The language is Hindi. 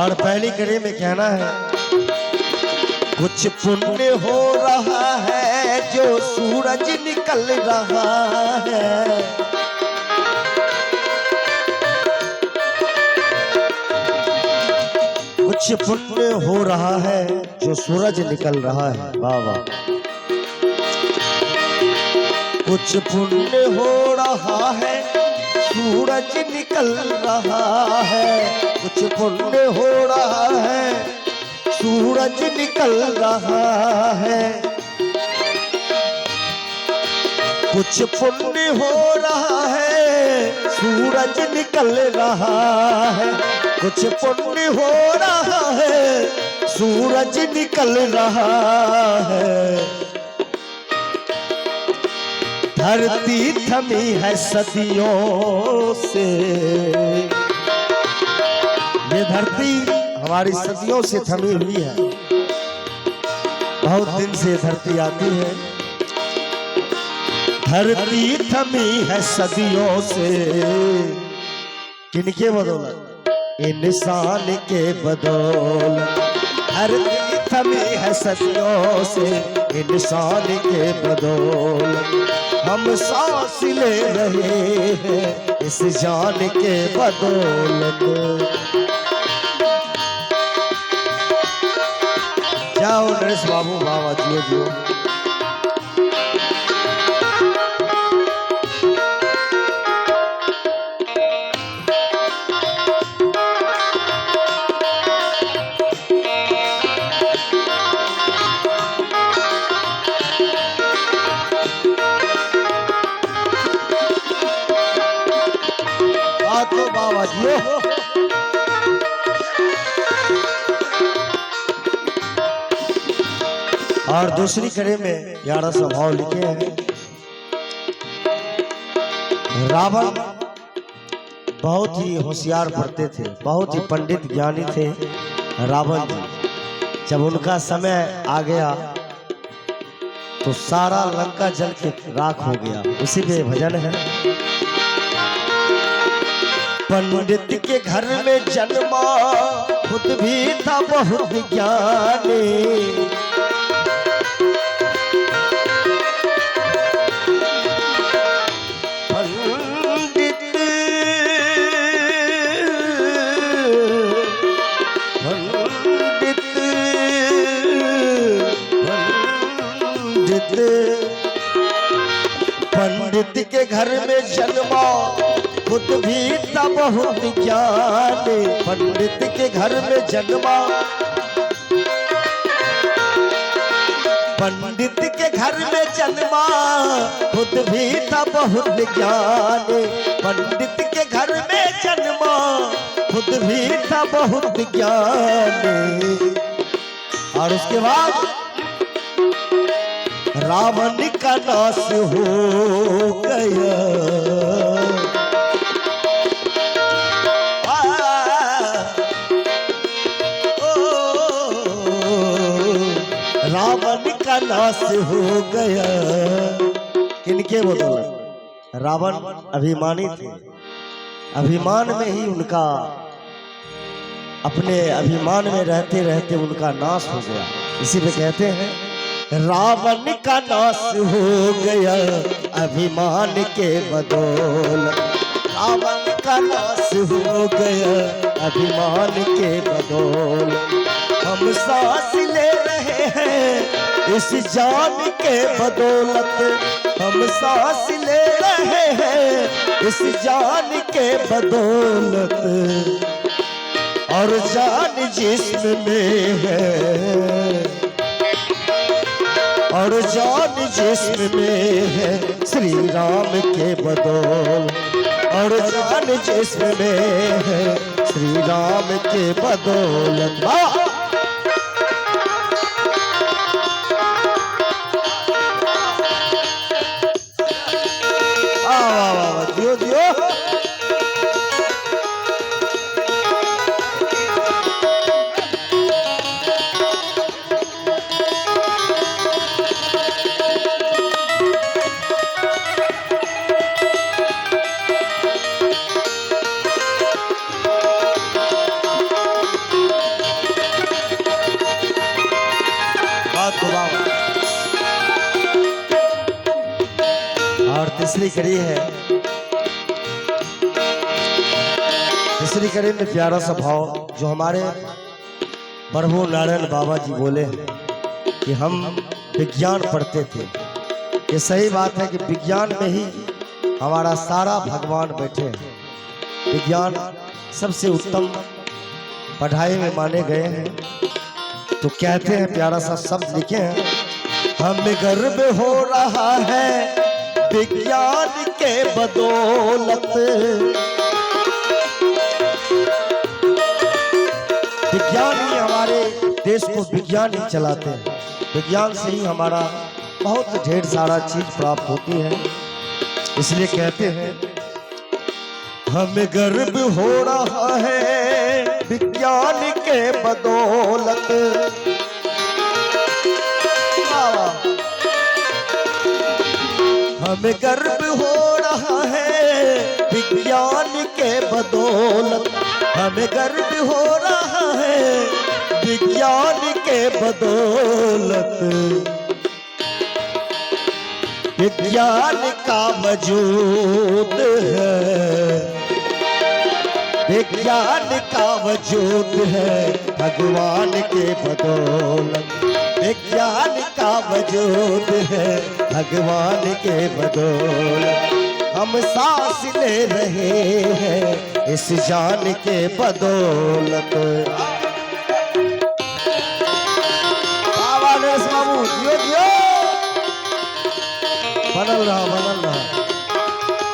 और पहली कड़ी में कहना है, कुछ पुण्य हो रहा है जो सूरज निकल रहा है। कुछ पुण्य हो रहा है जो सूरज निकल रहा है। वाह वाह। कुछ पुण्य हो रहा है सूरज निकल रहा है। कुछ पुण्य हो रहा है सूरज निकल रहा है। कुछ पुण्य हो रहा है सूरज निकल रहा है। कुछ पुण्य हो रहा है सूरज निकल रहा है। धरती थमी है सदियों से, ये धरती हमारी सदियों से थमी हुई है। बहुत दिन से धरती आती है। धरती थमी है सदियों से, किनके बदौलत? इंसान के बदौलत। धरती थमी है सदियों से इंसान के बदौलत। हम सांस ले रहे हैं इस जान के बदौलत। जाओ नरेश बाबू, बाबा जियो जियो। तो बाबा जियो। और दूसरी कड़ी में 1100 भाव लिखे हैं। रावण बहुत ही होशियार भरते थे, बहुत ही पंडित ज्ञानी थे रावण जी। जब उनका समय आ गया तो सारा लंका जल के राख हो गया। उसी पे भजन है। पंडित के घर में जन्मा खुद भी था बहुत ज्ञानी। पंडित पंडित पंडित पंडित के घर में जन्मा खुद भी था बहुत ज्ञानी। पंडित के घर में जन्मा, पंडित के घर में जन्मा खुद भी था बहुत ज्ञानी। पंडित के घर में जन्मा खुद भी था बहुत ज्ञानी। और उसके बाद रावण का नाश हो गया। रावण का नाश हो गया। किनके बदौलत? रावण अभिमानी थे। अभिमान में ही उनका, अपने अभिमान में रहते रहते उनका नाश हो गया। इसी पे कहते हैं, रावण का नाश हो गया अभिमान के बदौलत। रावण का नाश हो गया अभिमान के बदौलत। हम सांस ले रहे हैं इस जान के बदौलत। हम सांस ले रहे हैं इस जान के बदौलत। और जान जिस्म में है, और जान जिस्म में है श्री राम के बदौलत। और जान जिस्म में है श्री राम के बदौलत। वाह दियो दियो। तीसरी कड़ी है। तीसरी कड़ी में प्यारा सा भाव जो हमारे प्रभु नारायण बाबा जी बोले हैं कि हम विज्ञान पढ़ते थे। ये सही बात है कि विज्ञान में ही हमारा सारा भगवान बैठे हैं। विज्ञान सबसे उत्तम पढ़ाई में माने गए हैं। तो कहते हैं, प्यारा सा शब्द लिखे हैं, हमें गर्व हो रहा है विज्ञान के बदौलत। विज्ञान ही हमारे देश को विज्ञान ही चलाते हैं। विज्ञान से ही हमारा बहुत ढेर सारा चीज प्राप्त होती है। इसलिए कहते हैं, हमें गर्व हो रहा है विज्ञान के बदौलत। हमें गर्व हो रहा है विज्ञान के बदौलत। हमें गर्व हो रहा है विज्ञान के बदौलत। विज्ञान का वजूद है, विज्ञान का वजूद है भगवान के बदौलत। विज्ञान का वजूद है भगवान के बदौलत। हम सांस ले रहे हैं इस जान के बदौलत। बाबू दियो दियो बनल रहा